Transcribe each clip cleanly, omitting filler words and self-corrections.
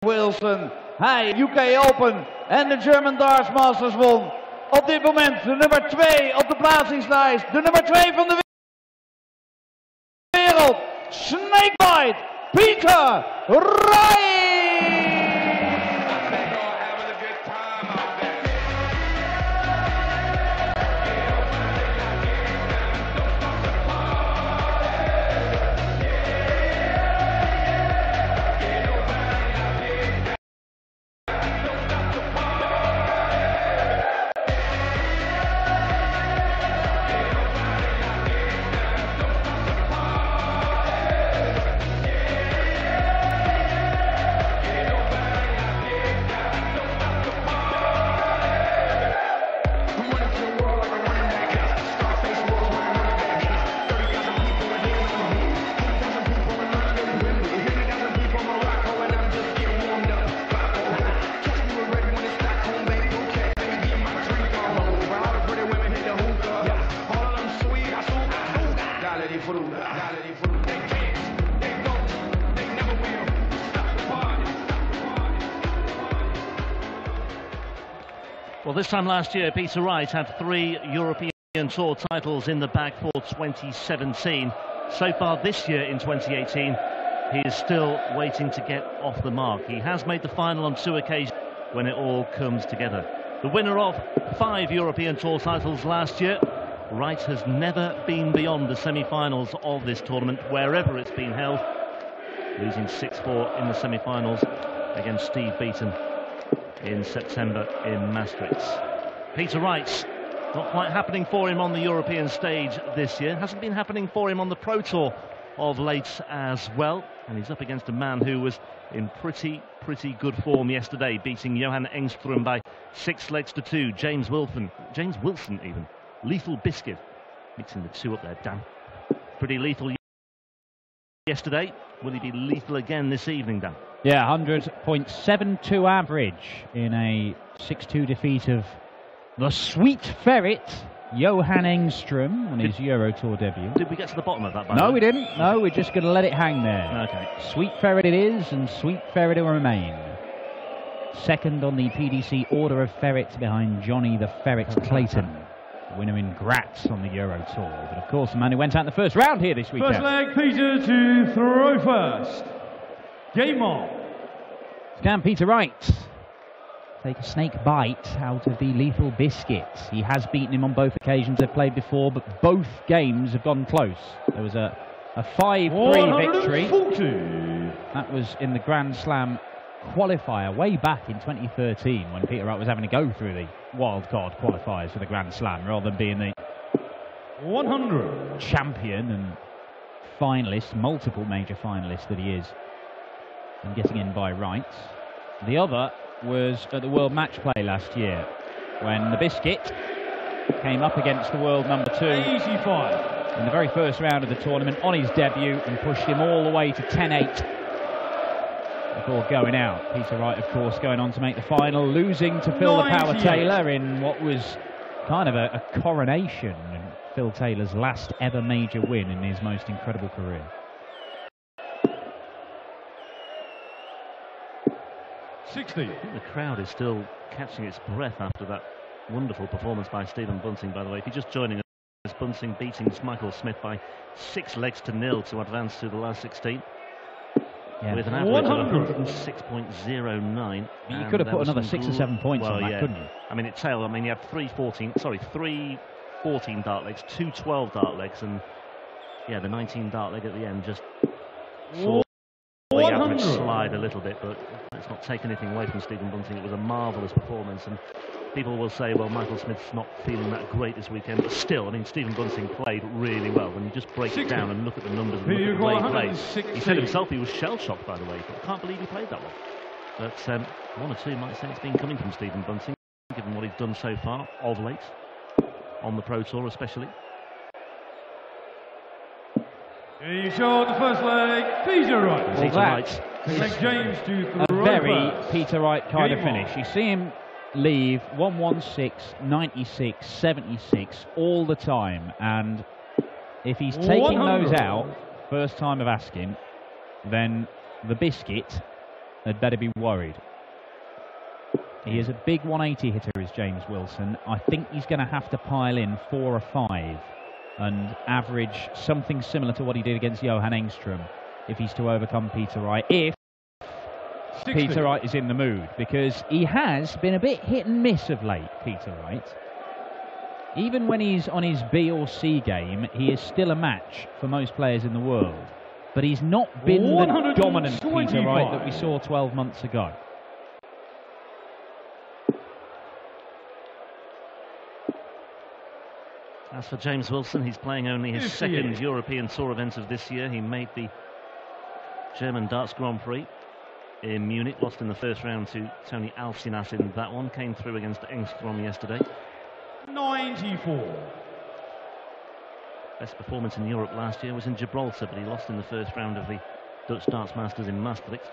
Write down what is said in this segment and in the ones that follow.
Wilson. Hij UK Open en de German Darts Masters won. Op dit moment de nummer 2 op de plaatsingslijst. De nummer 2 van de wereld. Snakebite, Peter Wright. Well, this time last year, Peter Wright had 3 European Tour titles in the bag for 2017. So far this year in 2018, he is still waiting to get off the mark. He has made the final on 2 occasions when it all comes together. The winner of 5 European Tour titles last year, Wright has never been beyond the semi-finals of this tournament, wherever it's been held, losing 6-4 in the semi-finals against Steve Beaton in September in Maastricht. Peter Wright's not quite happening for him on the European stage this year. Hasn't been happening for him on the Pro Tour of late as well. And he's up against a man who was in pretty good form yesterday, beating Johan Engström by 6 legs to 2. James Wilson even. Lethal Biscuit. Mixing the 2 up there, Dan. Pretty lethal yesterday. Will he be lethal again this evening, Dan? Yeah, 100.72 average in a 6-2 defeat of the Sweet Ferret, Johan Engström, on his Euro Tour debut. Did we get to the bottom of that? No, we didn't. No, we're just going to let it hang there. Okay. Sweet Ferret it is, and Sweet Ferret it will remain. Second on the PDC Order of Ferrets behind Johnny the Ferret Clayton, winner in Graz on the Euro Tour. But of course, the man who went out in the first round here this weekend. First leg, Peter to throw first. Game on. Can Peter Wright take a snake bite out of the Lethal Biscuit? He has beaten him on both occasions they've played before, but both games have gone close. There was a 5-3 victory. That was in the Grand Slam qualifier way back in 2013 when Peter Wright was having to go through the wildcard qualifiers for the Grand Slam rather than being the 100 champion and finalist, multiple major finalist that he is, and getting in by Wright. The other was at the World Match Play last year when the Biscuit came up against the world number 2 easy 5 in the very first round of the tournament on his debut and pushed him all the way to 10-8 before going out. Peter Wright, of course, going on to make the final, losing to Phil the Power Taylor in what was kind of a coronation, and Phil Taylor's last ever major win in his most incredible career. 60. I think the crowd is still catching its breath after that wonderful performance by Stephen Bunting, by the way. If you're just joining us, Bunting beating Michael Smith by 6 legs to 0 to advance to the last 16. Yeah. With an average of 106.09. You could have put another 6 or 7 points on that, couldn't you? I mean, it tailed. I mean, you had 3 14 dart legs, 2 12 dart legs, and yeah, the 19 dart leg at the end just saw the average slide a little bit, but it's not take anything away from Stephen Bunting. It was a marvellous performance, and people will say, well, Michael Smith's not feeling that great this weekend, but still, I mean, Stephen Bunting played really well. When you just break it down and look at the numbers and look at the way he played, he said himself he was shell-shocked, by the way. I can't believe he played that well. But 1 or 2 might say it's been coming from Stephen Bunting, given what he's done so far of late, on the Pro Tour especially. Here you show the first leg, Peter Wright. Well, that St. James to throw a very first. Peter Wright kind of finish. You see him leave 116, 96, 76 all the time, and if he's taking those out first time of asking, then the Biscuit had better be worried. He is a big 180 hitter, is James Wilson. I think he's going to have to pile in 4 or 5 and average something similar to what he did against Johan Engström if he's to overcome Peter Wright, if 60. Peter Wright is in the mood, because he has been a bit hit and miss of late, Peter Wright. Even when he's on his B or C game, he is still a match for most players in the world. But he's not been the dominant Peter Wright that we saw 12 months ago. As for James Wilson, he's playing only his second European Tour event of this year. He made the German Darts Grand Prix in Munich, lost in the first round to Tony Alcinas in that one, came through against Engström yesterday. 94. Best performance in Europe last year was in Gibraltar, but he lost in the first round of the Dutch Darts Masters in Maastricht.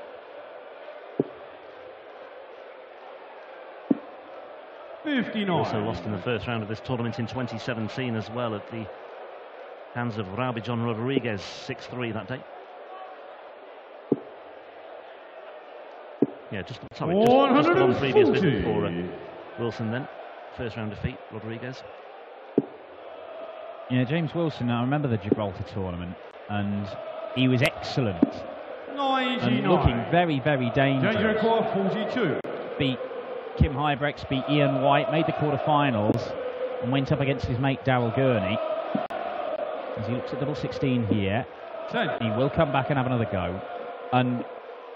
Also lost in the first round of this tournament in 2017 as well at the hands of Raubijon Rodriguez, 6-3 that day. Yeah, just the one previous visit for Wilson then. First round defeat, Rodriguez. Yeah, James Wilson, I remember the Gibraltar tournament, and he was excellent. 99. And looking very, very dangerous. 42. Beat Kim Huybrechts, beat Ian White, made the quarterfinals, and went up against his mate Daryl Gurney. As he looks at double 16 here, 10. He will come back and have another go. And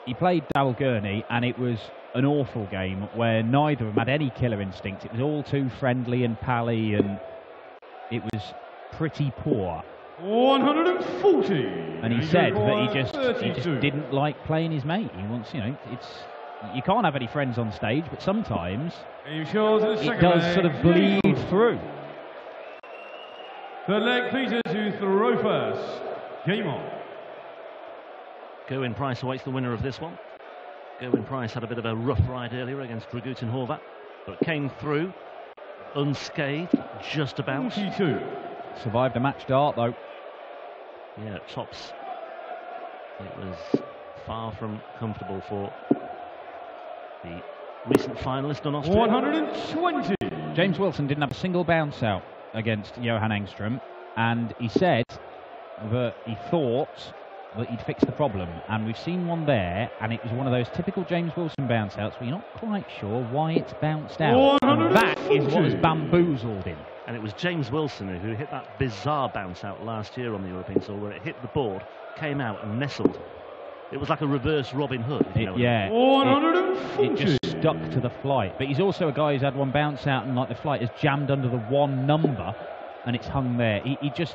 he played Daryl Gurney, and it was an awful game where neither of them had any killer instinct. It was all too friendly and pally, and it was pretty poor. 140. And he said that he just didn't like playing his mate. He wants, you know, you can't have any friends on stage, but sometimes it does sort of bleed through. The leg Peter to throw first. Game on. Gerwyn Price awaits the winner of this one. Gerwyn Price had a bit of a rough ride earlier against Dragutin Horvat, but came through unscathed, just about. 42. Survived a match dart, though. Yeah, at tops, it was far from comfortable for the recent finalist on Austria. 120. James Wilson didn't have a single bounce out against Johan Engström, and he said that he thought that he'd fix the problem, and we've seen one there, and it was one of those typical James Wilson bounce outs where you're not quite sure why it's bounced out, and that is what has bamboozled him. And it was James Wilson who hit that bizarre bounce out last year on the European Tour, where it hit the board, came out and nestled. It was like a reverse Robin Hood. Yeah, it just stuck to the flight. But he's also a guy who's had one bounce out, and like the flight has jammed under the one number, and it's hung there.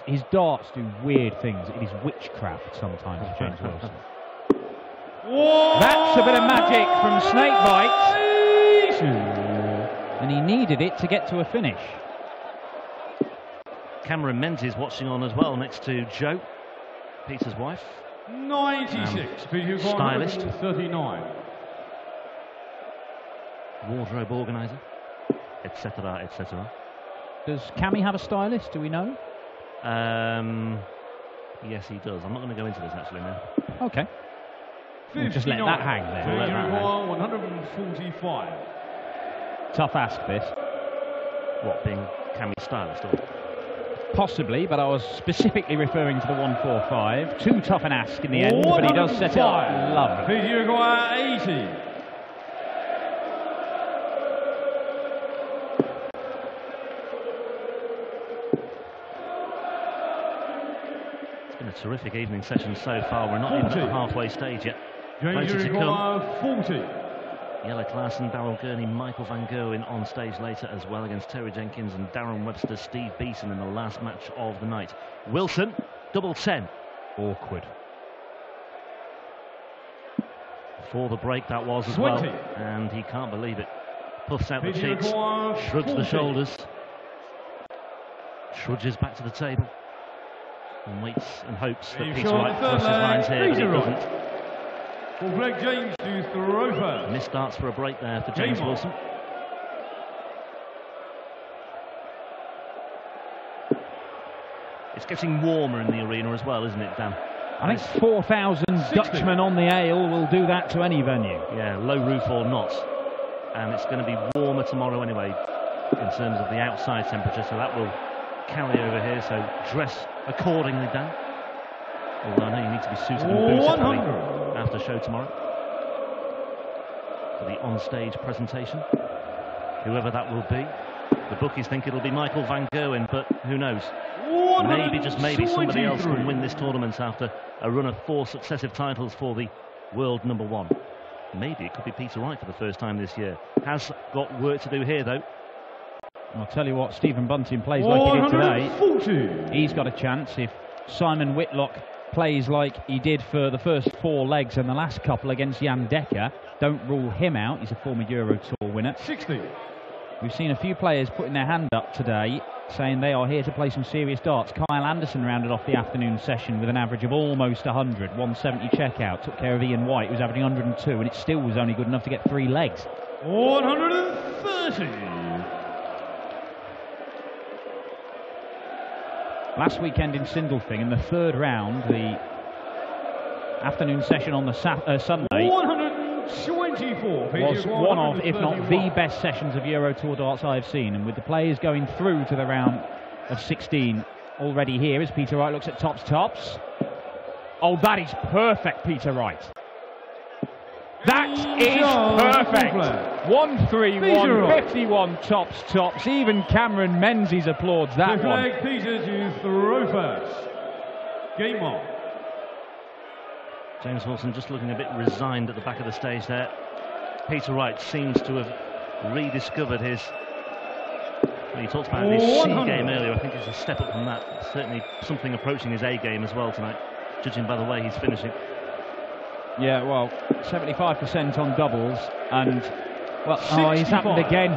His darts do weird things. It is witchcraft sometimes, James Wilson. That's a bit of magic from Snakebite, and he needed it to get to a finish. Cameron Menzies watching on as well, next to Jo, Peter's wife. 96. Stylist. 39. Wardrobe organizer, etc., etc. Does Cammy have a stylist? Do we know? Yes, he does. I'm not going to go into this actually now. Okay. We'll just let that hang there. 145. Tough ask, this. What, being Cammy's stylist? Or? Possibly, but I was specifically referring to the 145. Too tough an ask in the end, but he does set it up lovely. 80. It's been a terrific evening session so far. We're not even at the halfway stage yet. Plenty to come. 40. Jelle Klaassen, Daryl Gurney, Michael van Gerwen on stage later as well against Terry Jenkins and Darren Webster, Steve Beeson in the last match of the night. Wilson, double 10. Awkward. For the break that was as 20. well, and he can't believe it. Puffs out the cheeks, shrugs the shoulders, trudges back to the table, and waits and hopes that Peter Wright crosses lines here, but he doesn't. Greg James to throw first. Missed darts for a break there for James Wilson. It's getting warmer in the arena as well, isn't it, Dan? I think 4,000 Dutchmen on the Ale will do that to any venue. Yeah, low roof or not. And it's going to be warmer tomorrow anyway in terms of the outside temperature, so that will carry over here, so dress accordingly, Dan. Although I know you need to be suited and booted for the after show tomorrow for the on-stage presentation, whoever that will be. The bookies think it'll be Michael van Gerwen, but who knows? Maybe, just maybe, somebody else can win this tournament after a run of 4 successive titles for the world number 1. Maybe it could be Peter Wright for the first time this year. Has got work to do here, though. I'll tell you what, Stephen Bunting plays like he did today. He's got a chance. If Simon Whitlock plays like he did for the first 4 legs and the last couple against Jan Dekker, don't rule him out. He's a former Euro Tour winner. 60. We've seen a few players putting their hand up today, saying they are here to play some serious darts. Kyle Anderson rounded off the afternoon session with an average of almost 100, 170 checkout, took care of Ian White, who was averaging 102, and it still was only good enough to get 3 legs. 130. Last weekend in Sindelfing, in the 3rd round, the afternoon session on the Sunday, 124 was one of, if not the best sessions of Euro Tour darts I've seen, and with the players going through to the round of 16 already here as Peter Wright looks at tops. Oh, that is perfect, Peter Wright. That is perfect. 131, 51 tops. Even Cameron Menzies applauds that one. Peter to throw first. Game on. James Wilson just looking a bit resigned at the back of the stage there. Peter Wright seems to have rediscovered his... Well, he talked about his C game earlier. I think it's a step up from that. Certainly something approaching his A game as well tonight, judging by the way he's finishing. Yeah, well, 75% on doubles, and, well, he's happened again.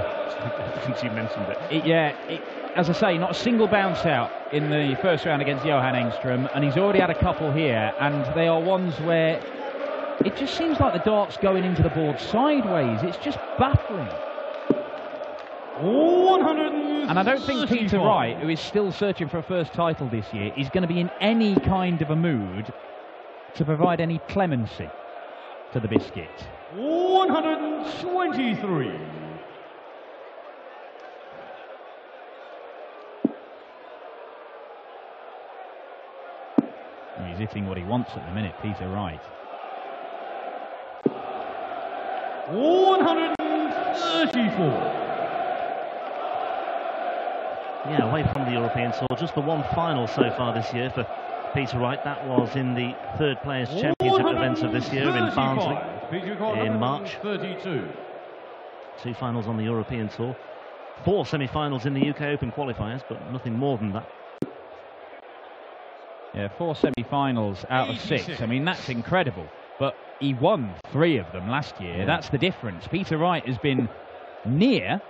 Since you mentioned it. As I say, not a single bounce out in the first round against Johan Engström, and he's already had a couple here, and they are ones where it just seems like the dart's going into the board sideways. It's just baffling. 135. And I don't think Peter Wright, who is still searching for a first title this year, is going to be in any kind of a mood to provide any clemency to the biscuit. 123. He's hitting what he wants at the minute, Peter Wright. 134. Yeah, away from the European Tour, just the one final so far this year for Peter Wright. That was in the 3rd Players' Championship event of this year in Barnsley in March. 32. 2 finals on the European Tour, 4 semi-finals in the UK Open qualifiers, but nothing more than that. Yeah, 4 semi-finals out of 6. I mean, that's incredible. But he won 3 of them last year. Yeah. That's the difference. Peter Wright has been near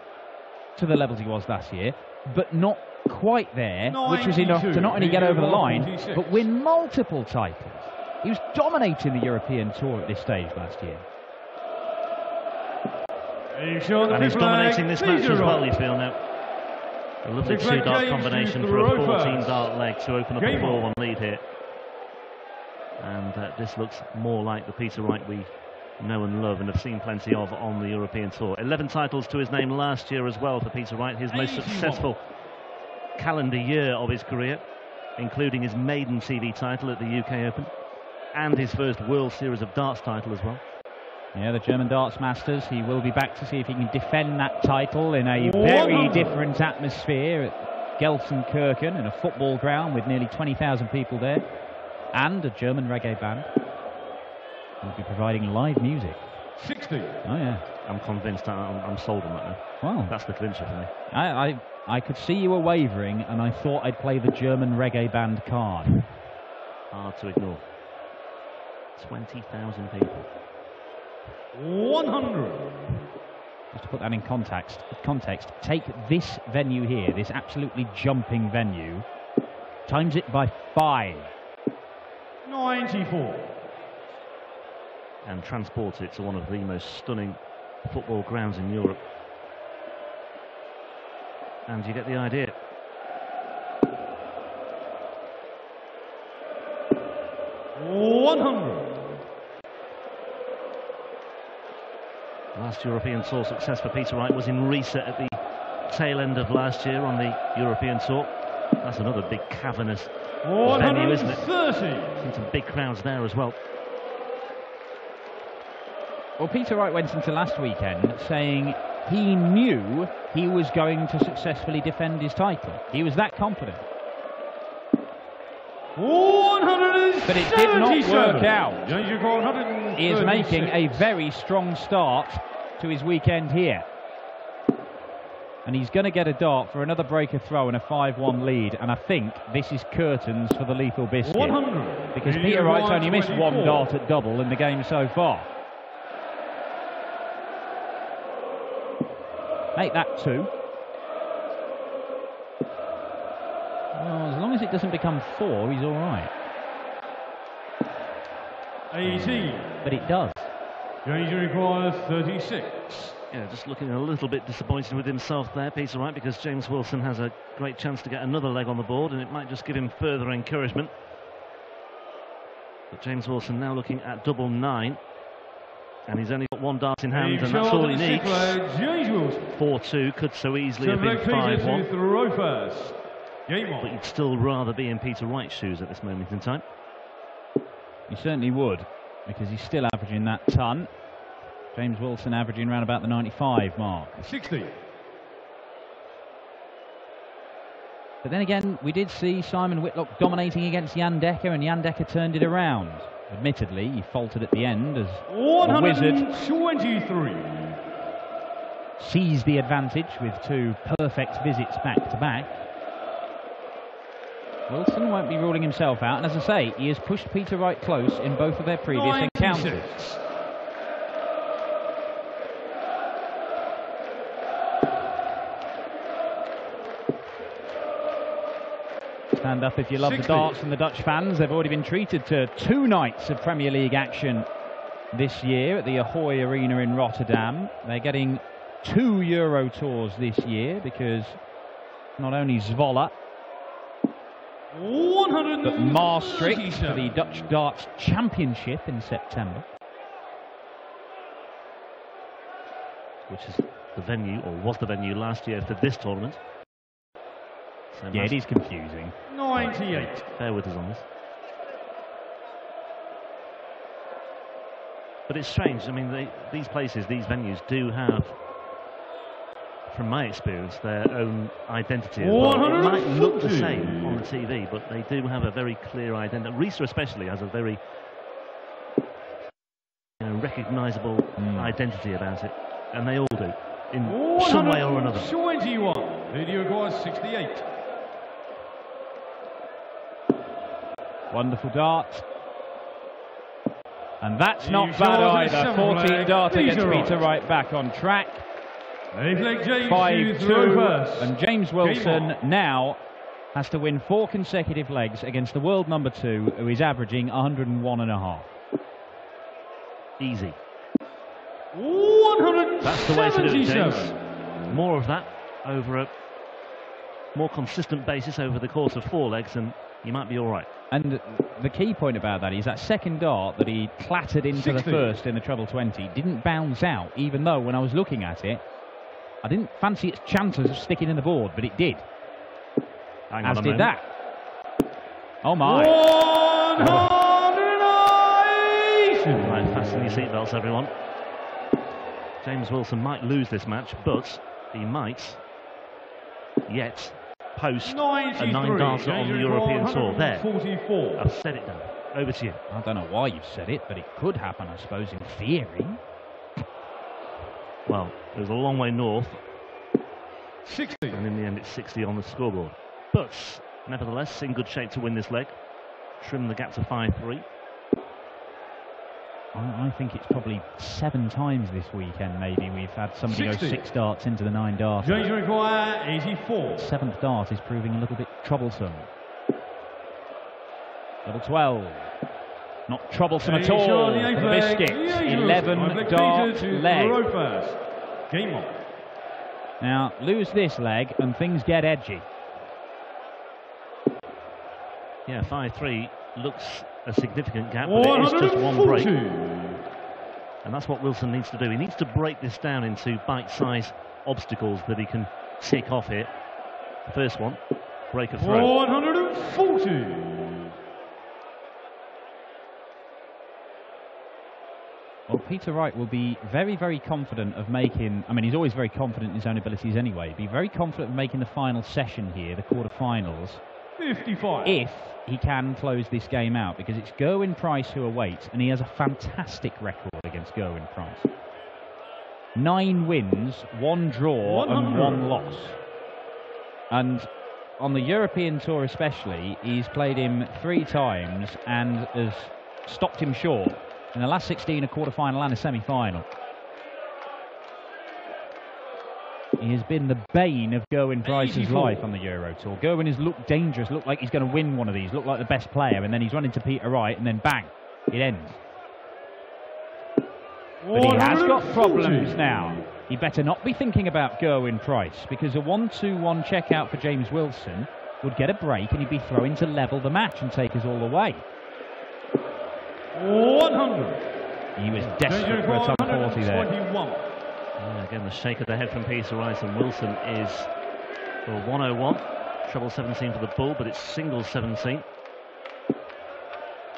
to the levels he was last year, but not quite there, which was enough to not only get over the line, but win multiple titles. He was dominating the European Tour at this stage last year. And he's dominating this match as well, you feel now. A lovely 2-dart combination for a 14-dart leg to open up a 4-1 lead here. And this looks more like the Peter Wright we know and love and have seen plenty of on the European Tour. 11 titles to his name last year as well for Peter Wright, his most successful calendar year of his career, including his maiden TV title at the UK Open and his first World Series of Darts title as well. Yeah, the German Darts Masters. He will be back to see if he can defend that title in a very different atmosphere at Gelsenkirchen, in a football ground with nearly 20,000 people there, and a German reggae band. He'll be providing live music. 60. Oh yeah, I'm convinced. I'm sold on that now. Well, that's the clincher for me. I could see you were wavering, and I thought I'd play the German reggae band card. Hard to ignore. 20,000 people. 100. Just to put that in context, take this venue here, this absolutely jumping venue, times it by 5. 94. And transport it to one of the most stunning football grounds in Europe. And you get the idea. 100. Last European Tour success for Peter Wright was in Reset at the tail end of last year on the European Tour. That's another big cavernous venue, isn't it? 130. Seen some big crowds there as well. Well, Peter Wright went into last weekend saying he knew he was going to successfully defend his title. He was that confident. 177. But it did not work out. Danger car 136. He is making a very strong start to his weekend here. And he's going to get a dart for another breaker throw and a 5-1 lead. And I think this is curtains for the Lethal Biscuit. 100. Because Peter Wright's only missed one dart at double in the game so far. Make that 2. Well, as long as it doesn't become 4, he's all right. 18. But it does. Danger requires 36. Yeah, just looking a little bit disappointed with himself there, Peter Wright, because James Wilson has a great chance to get another leg on the board, and it might just give him further encouragement. But James Wilson now looking at double 9, and he's only got one dart in hand, and that's all he needs. 4-2 could so easily have been 5-1. Throw first. Game on. But you'd still rather be in Peter Wright's shoes at this moment in time. He certainly would, because he's still averaging that ton. James Wilson averaging around about the 95 mark. 60. But then again, we did see Simon Whitlock dominating against Jan Dekker, and Jan Dekker turned it around. Admittedly, he faltered at the end as the Wizard 123. seized the advantage with 2 perfect visits back to back. Wilson won't be ruling himself out, and as I say, he has pushed Peter Wright close in both of their previous 96. encounters. Stand up if you love 60. the darts from the Dutch fans. They've already been treated to 2 nights of Premier League action this year at the Ahoy Arena in Rotterdam. They're getting 2 Euro tours this year because not only Zwolle but Maastricht for the Dutch Darts Championship in September. Which is the venue, or was the venue last year for this tournament. So Yeah, it is confusing. 98. Bear with us on this. But it's strange. I mean, these places, these venues do have, from my experience, their own identity as well. It might look the same on the TV, but they do have a very clear identity. Risa especially has a very recognisable identity about it, and they all do, in some way or another. 21. Video requires 68. Wonderful dart. And that's not bad either. 14 dart against Peter Wright back on track. 5-2. And James Wilson now has to win 4 consecutive legs against the world number 2, who is averaging 101.5. Easy. 177. That's the way to do it, James. More of that over a more consistent basis over the course of 4 legs, and you might be all right. And the key point about that is that second dart that he clattered into 60. the first in the treble 20 didn't bounce out, even though when I was looking at it, I didn't fancy its chances of sticking in the board, but it did. Hang As on a did moment. that. Oh my. 108. Right, fasten your seatbelts, everyone. James Wilson might lose this match, but he might yet post a 9-darter on the European Tour. There, 44. I've said it now. Over to you. I don't know why you've said it, but it could happen, I suppose, in theory. Well, it was a long way north, 60. and in the end it's 60 on the scoreboard. But, nevertheless, in good shape to win this leg. Trim the gap to 5-3. I think it's probably 7 times this weekend, maybe, we've had somebody 60. go 6 darts into the 9 darts. Change require 84. 7th dart is proving a little bit troublesome. Double 12. Not troublesome at all for the Biscuit. 11 dart leg. Game on. Now, lose this leg and things get edgy. Yeah, 5-3 looks a significant gap, but it is just one break. And that's what Wilson needs to do. He needs to break this down into bite-sized obstacles that he can tick off here. The first one, break a throw. 140. Well, Peter Wright will be very, very confident of making... I mean, he's always very confident in his own abilities anyway. Be very confident of making the final session here, the quarter-finals. 55. If he can close this game out, because it's Gerwyn Price who awaits, and he has a fantastic record against Gerwyn Price. 9 wins, 1 draw, 100. and 1 loss. And on the European Tour especially, he's played him 3 times and has stopped him short. In the last 16, a quarter-final and a semi-final. He has been the bane of Gerwyn Price's life on the Euro Tour. Gerwyn has looked dangerous, looked like he's going to win one of these, looked like the best player, and then he's run into Peter Wright, and then bang, it ends. But he has got problems now. He better not be thinking about Gerwyn Price, because a 1-2-1 check out for James Wilson would get a break, and he'd be throwing to level the match and take us all the way. 100. He was desperate for a top 40 there. Yeah, again, the shake of the head from Peter Wright, and Wilson is 101. Treble 17 for the bull, but it's single 17.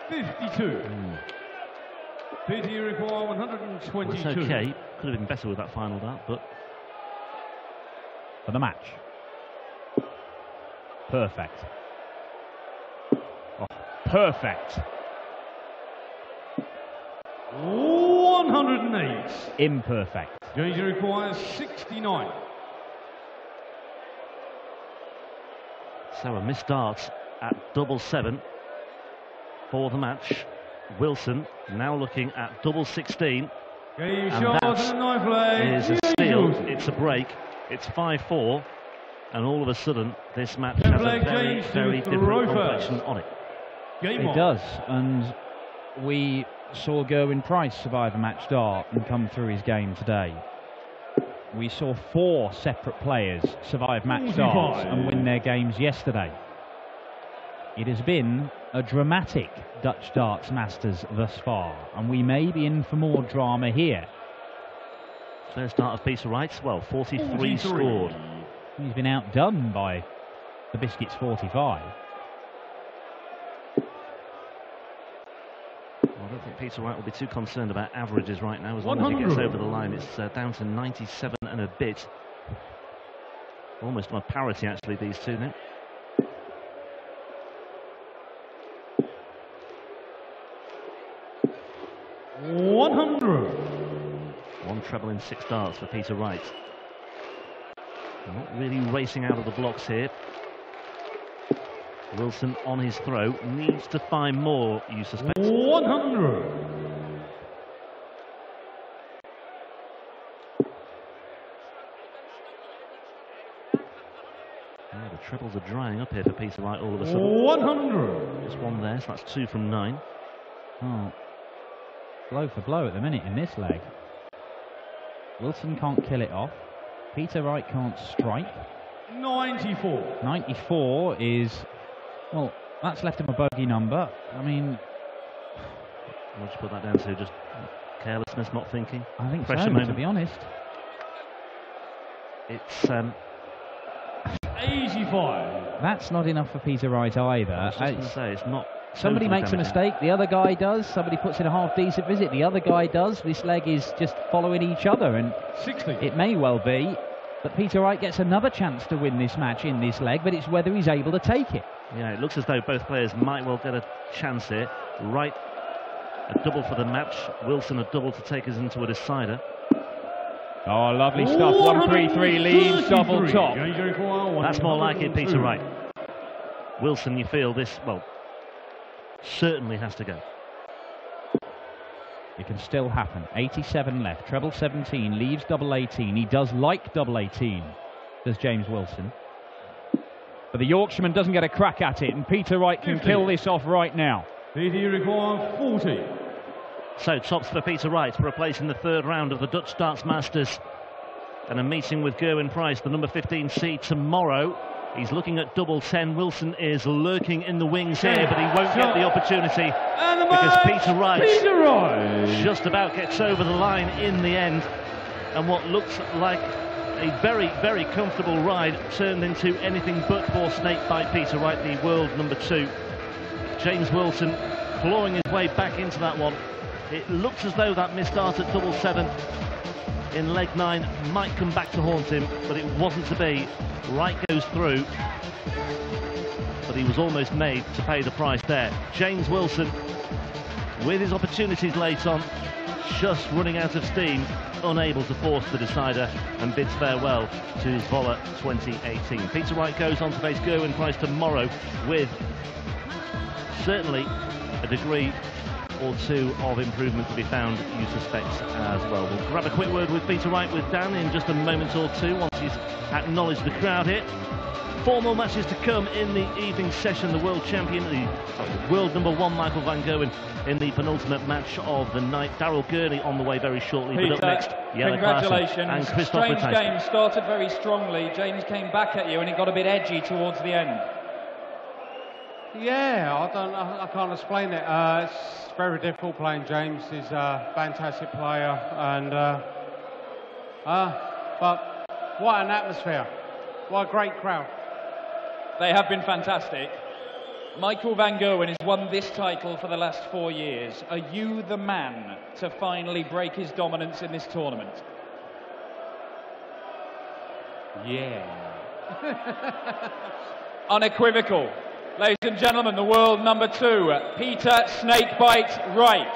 52. Peter, you require 122. Well, it's okay. Could have been better with that final dart, but... For the match. Perfect. Oh, perfect. 108. Imperfect. James requires 69. So a missed dart at double 7 for the match. Wilson now looking at double 16. Game And shot that and knife leg. is a steal. It's a break. It's 5-4. And all of a sudden, this match Left has a leg very, change to very throw different first. complexion on it. Game It on. does, and we saw Gerwyn Price survive a match dart and come through his game today. We saw 4 separate players survive match darts and win their games yesterday. It has been a dramatic Dutch Darts Masters thus far, and we may be in for more drama here. First dart of Peter Wright, well, 43 scored. He's been outdone by the Biscuits 45. I don't think Peter Wright will be too concerned about averages right now. As long as he gets 100. over the line, it's down to 97 and a bit. Almost on a parity, actually, these two now. One treble in 6 darts for Peter Wright. Not really racing out of the blocks here. Wilson on his throw, needs to find more, you suspect. 100. Yeah, the trebles are drying up here for Peter Wright all of a sudden. 100. Just one there, so that's 2 from 9. Oh, blow for blow at the minute in this leg. Wilson can't kill it off. Peter Wright can't strike. 94. 94 is, well, that's left him a bogey number. I mean, What'd you put that down to? Just carelessness, not thinking? I think Pressure so, moment. to be honest. It's 85. That's not enough for Peter Wright either. I was just going to say, it's not. Somebody totally makes a damaging. mistake, the other guy does. Somebody puts in a half-decent visit, the other guy does. This leg is just following each other, and 60. it may well be that Peter Wright gets another chance to win this match in this leg, but it's whether he's able to take it. Yeah, it looks as though both players might well get a chance here. Wright, a double for the match. Wilson, a double to take us into a decider. Oh, lovely stuff. 1-3-3 leads, double top. That's more like it, Peter Wright. Wilson, you feel this, well, certainly has to go. It can still happen. 87 left. Treble 17 leaves double 18. He does like double 18, does James Wilson. But the Yorkshireman doesn't get a crack at it, and Peter Wright can 50. kill this off right now. Peter requires 40. So tops for Peter Wright for a place in the 3rd round of the Dutch Darts Masters, and a meeting with Gerwyn Price, the number 15 seed, tomorrow He's looking at double 10. Wilson is lurking in the wings here, but he won't get the opportunity because Peter Wright just about gets over the line in the end. And what looks like a very, very comfortable ride turned into anything but for snakebite Peter Wright, the world number 2. James Wilson clawing his way back into that one. It looks as though that misstart at double 7 in leg 9 might come back to haunt him, but it wasn't to be. Wright goes through, but he was almost made to pay the price there. James Wilson, with his opportunities late on, just running out of steam, unable to force the decider, and bids farewell to Zwolle 2018. Peter Wright goes on to face Gerwyn Price tomorrow with certainly a degree or two of improvement to be found, you suspect, as well. We'll grab a quick word with Peter Wright with Dan in just a moment or two once he's acknowledged the crowd here. 4 more matches to come in the evening session. The world champion, the world number 1 Michael van Gerwen in the penultimate match of the night. Daryl Gurney on the way very shortly. Peter, but up next, congratulations. And Christoph Strange Ratajski. game, started very strongly. James came back at you and it got a bit edgy towards the end. Yeah, I can't explain it. It's very difficult playing James. He's a fantastic player, and but what an atmosphere! What a great crowd! They have been fantastic. Michael van Gerwen has won this title for the last 4 years. Are you the man to finally break his dominance in this tournament? Yeah. Unequivocal. Ladies and gentlemen, the world number 2, Peter Snakebite Wright.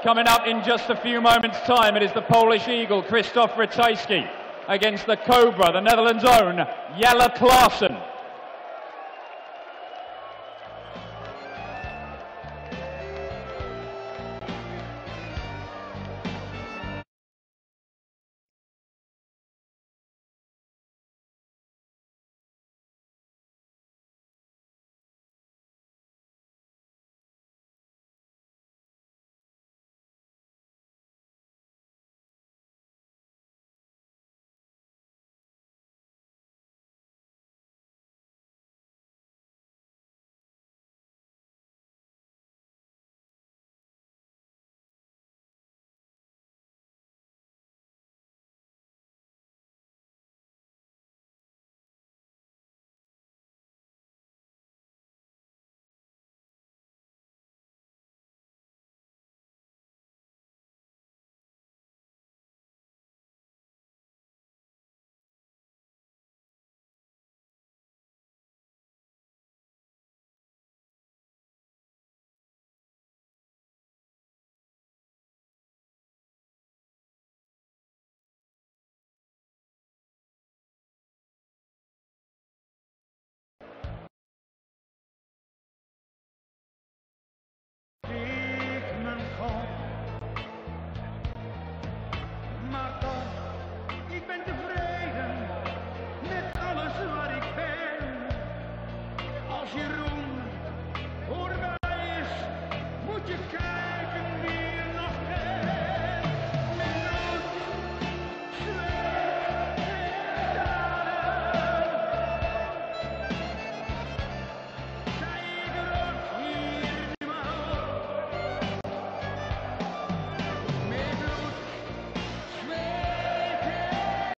Coming up in just a few moments' time, it is the Polish Eagle, Christoph Ratajski, against the Cobra, the Netherlands' own Jelle Klaassen. Als je roemt, hoor